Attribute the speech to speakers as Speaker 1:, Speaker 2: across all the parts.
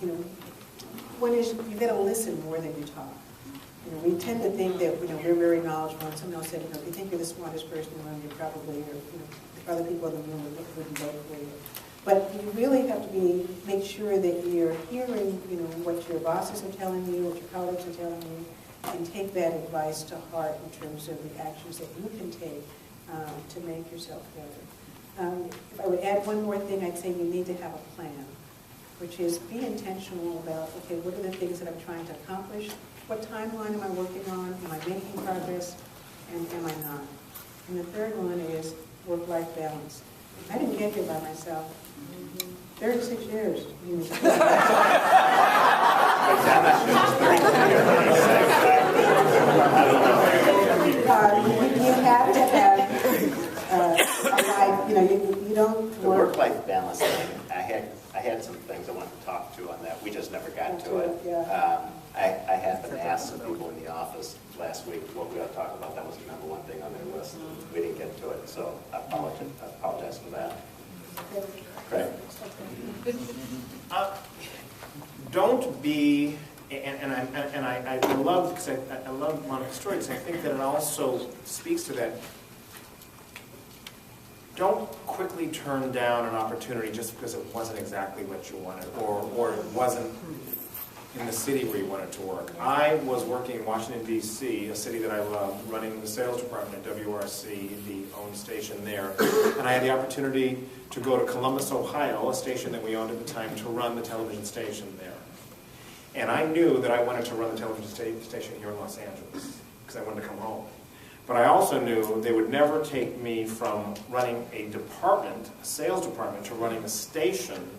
Speaker 1: You know, one is you've got to listen more than you talk. You know, we tend to think that, you know, we're very knowledgeable, and someone else said, you know, if you think you're the smartest person in the room, you're probably, or, you know, other people in the room wouldn't vote for you. But you really have to make sure that you're hearing, you know, what your bosses are telling you, what your colleagues are telling you, and take that advice to heart in terms of the actions that you can take to make yourself better. If I would add one more thing, I'd say you need to have a plan, which is be intentional about, okay, what are the things that I'm trying to accomplish? What timeline am I working on? Am I making progress? And am I not? And the third one is work-life balance. I didn't get here by myself. 36 years. You have to have a life, you know, you don't
Speaker 2: the work-life balance thing, I had some things I wanted to talk to on that. We just never got to it.
Speaker 1: Yeah.
Speaker 2: I happened to ask some people in the office last week what we ought to talk about. That was the number one thing on their list. We didn't get to it, so I apologize for that. Right.
Speaker 3: Don't be, and I love, because I love Monica's story, because I think that it also speaks to that. Don't quickly turn down an opportunity just because it wasn't exactly what you wanted, or it wasn't in the city where you wanted to work. I was working in Washington, D.C., a city that I love, running the sales department at WRC, the owned station there. And I had the opportunity to go to Columbus, Ohio, a station that we owned at the time, to run the television station there. And I knew that I wanted to run the television station here in Los Angeles, because I wanted to come home. But I also knew they would never take me from running a department, a sales department, to running a station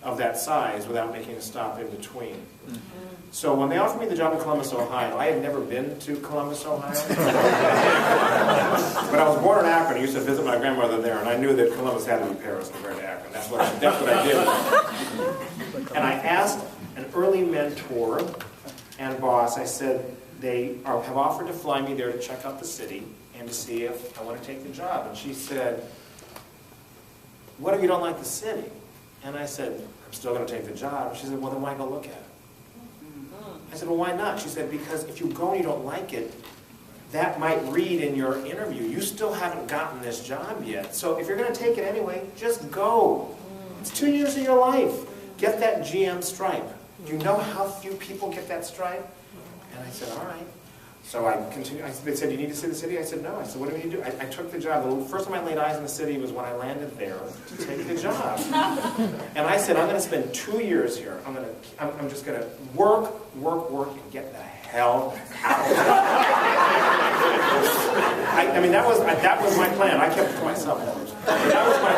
Speaker 3: of that size without making a stop in between. Mm-hmm. So when they offered me the job in Columbus, Ohio, I had never been to Columbus, Ohio. But I was born in Akron. I used to visit my grandmother there, and I knew that Columbus had to be Paris compared to Akron. That's what I did. And I asked an early mentor and boss, I said, they have offered to fly me there to check out the city and to see if I want to take the job. And she said, what if you don't like the city? And I said, I'm still going to take the job. She said, well, then why go look at it? I said, well, why not? She said, because if you go and you don't like it, that might read in your interview. You still haven't gotten this job yet. So if you're going to take it anyway, just go. It's 2 years of your life. Get that GM stripe. Do you know how few people get that stripe? And I said, all right. So I continued. They said, you need to see the city? I said, no. I said, what do we do? I took the job. The first time I laid eyes on the city was when I landed there to take the job. And I said, I'm going to spend 2 years here. I'm just going to work, and get the hell out. I mean, that was my plan. I kept it to myself. That was my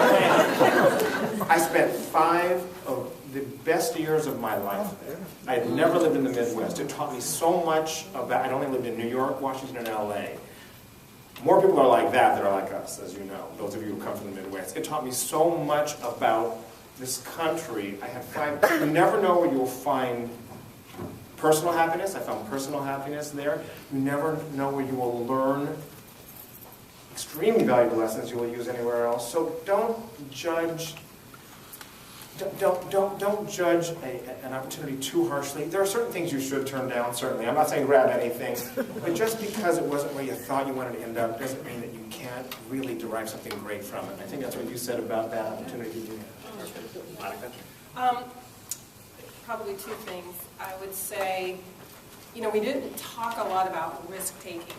Speaker 3: plan. I spent 5 of the best years of my life there. I had never lived in the Midwest. It taught me so much about, I'd only lived in New York, Washington, and LA. More people are like that than are like us, as you know, those of you who come from the Midwest. It taught me so much about this country. I had 5, you never know where you'll find personal happiness. I found personal happiness there. You never know where you will learn extremely valuable lessons you will use anywhere else. So don't judge an opportunity too harshly. There are certain things you should turn down, certainly. I'm not saying grab anything, but just because it wasn't where you thought you wanted to end up doesn't mean that you can't really derive something great from it. I think that's what you said about that opportunity.
Speaker 2: Monica?
Speaker 4: Probably 2 things. I would say, you know, we didn't talk a lot about risk-taking,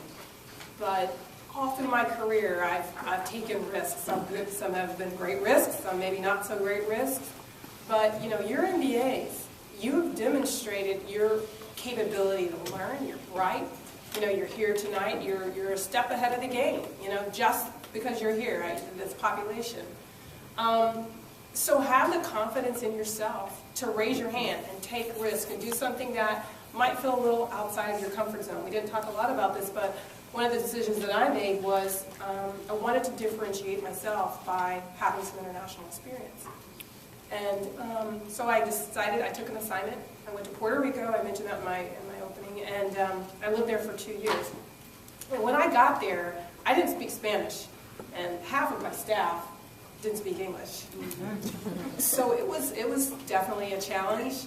Speaker 4: but all through my career, I've taken risks. Some good, some have been great risks, some maybe not so great risks. But, you know, you're MBAs. You've demonstrated your capability to learn. You're bright. You know, you're here tonight. You're a step ahead of the game, you know, just because you're here, right, this population. So have the confidence in yourself to raise your hand and take risk and do something that might feel a little outside of your comfort zone. We didn't talk a lot about this, but one of the decisions that I made was I wanted to differentiate myself by having some international experience. And so I decided, I took an assignment. I went to Puerto Rico. I mentioned that in my opening. And I lived there for 2 years. And when I got there, I didn't speak Spanish. And half of my staff didn't speak English. So it was definitely a challenge.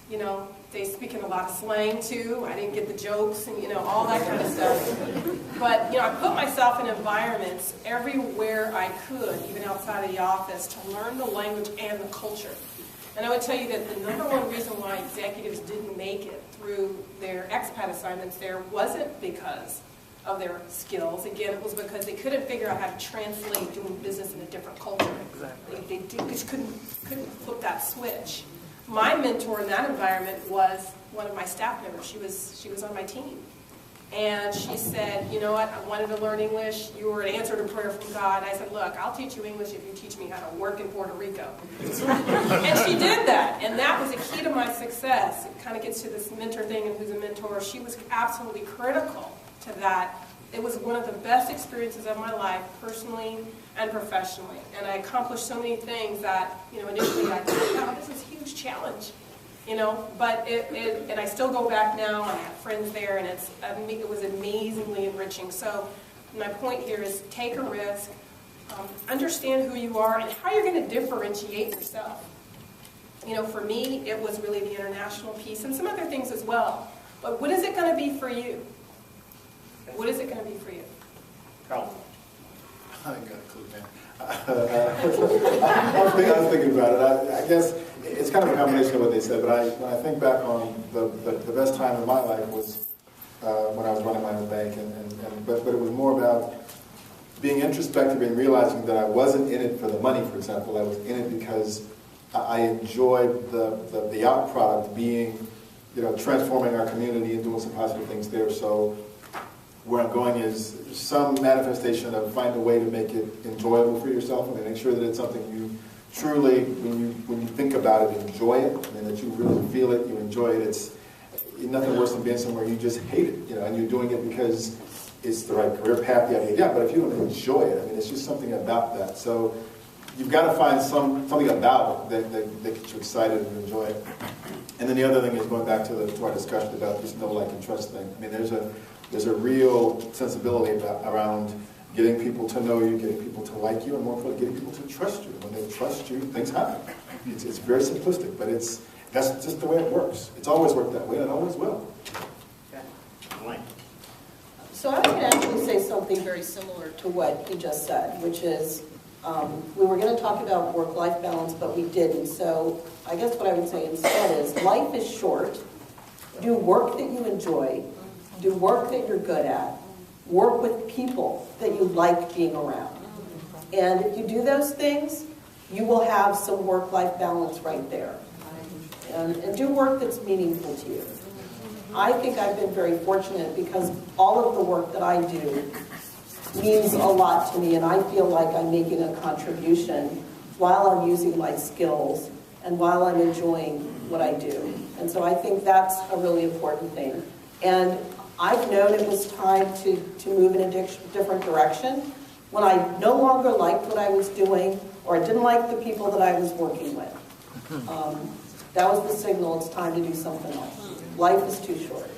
Speaker 4: You know, they speak in a lot of slang too. I didn't get the jokes and, you know, all that kind of stuff. But, you know, I put myself in environments everywhere I could, even outside of the office, to learn the language and the culture. And I would tell you that the number one reason why executives didn't make it through their expat assignments there wasn't because of their skills. Again, it was because they couldn't figure out how to translate doing business in a different culture. Exactly. They just couldn't flip that switch. My mentor in that environment was one of my staff members. She was on my team. And she said, you know what, I wanted to learn English. You were an answer to prayer from God. I said, look, I'll teach you English if you teach me how to work in Puerto Rico. And she did that. And that was a key to my success. It kind of gets to this mentor thing and who's a mentor. She was absolutely critical to that. It was one of the best experiences of my life, personally and professionally. And I accomplished so many things that, you know, initially I thought, wow, this is a huge challenge. You know, but and I still go back now. I have friends there, and it was amazingly enriching. So my point here is take a risk, understand who you are and how you're going to differentiate yourself. You know, for me, it was really the international piece and some other things as well. But what is it going to be for you? What is it going to be for you?
Speaker 2: Carlton.
Speaker 5: I ain't got a clue, man. I was thinking about it. I guess it's kind of a combination of what they said, but when I think back on the best time in my life was when I was running my own bank, but it was more about being introspective and realizing that I wasn't in it for the money, for example. I was in it because I enjoyed the out product being, you know, transforming our community and doing some positive things there. So where I'm going is some manifestation of find a way to make it enjoyable for yourself. I mean, make sure that it's something you truly, when you think about it, enjoy it. I mean, that you really feel it, you enjoy it. It's nothing worse than being somewhere you just hate it, you know, and you're doing it because it's the right career path. Yeah, but if you don't enjoy it, I mean, it's just something about that. So you've got to find something about it that gets you excited and enjoy it. And then the other thing is going back to our discussion about this know, like, and trust thing. I mean, there's a real sensibility around getting people to know you, getting people to like you, and more importantly, getting people to trust you. When they trust you, things happen. It's very simplistic, but that's just the way it works. It's always worked that way, and it always will.
Speaker 2: Okay. Elaine.
Speaker 6: So I would actually say something very similar to what he just said, which is we were going to talk about work-life balance, but we didn't. So I guess what I would say instead is life is short. Do work that you enjoy. Do work that you're good at. Work with people that you like being around. And if you do those things, you will have some work-life balance right there. And do work that's meaningful to you. I think I've been very fortunate because all of the work that I do means a lot to me, and I feel like I'm making a contribution while I'm using my skills and while I'm enjoying what I do. And so I think that's a really important thing. And I've known it was time to move in a different direction when I no longer liked what I was doing or I didn't like the people that I was working with. That was the signal, it's time to do something else. Life is too short.